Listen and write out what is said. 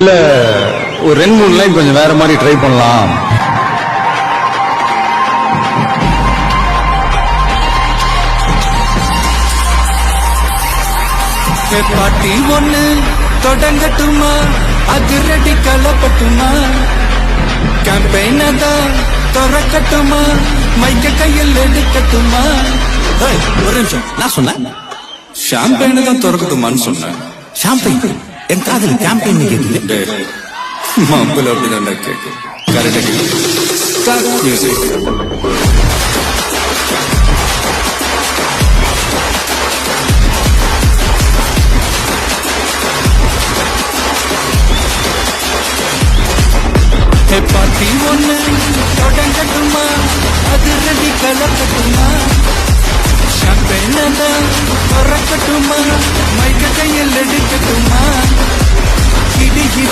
இல்ல ஒரு 2-3 லைன் கொஞ்சம் வேற மாதிரி ட்ரை பண்ணலாம். பாட்டி ஒண்ணு தொடங்கட்டுமா, அது ரெடி கலப்பட்டுமா, கேம்பெயின தான் திறக்கட்டுமா, மைக்க கையில் எடுக்கட்டுமா. ஒரு நிமிஷம், நான் சொன்னேன் ஷாம்பெயின தான் திறக்கட்டுமான்னு சொன்னேன். ஷாம்பெயின் என் காதல் கேம்பெயின் கேக்குது. மாப்பிள்ள அப்படிதான் கேட்கும். கரெக்டா கேட்கும். மியூசிக் பாட்டி ஒண்ணு தொடங்கட்டுமா, அது ரெடி கலக்கட்டுமா, ஷாம்பெயின தான் திறக்கட்டுமா, மைக்க கையில் எடுக்கட்டுமா.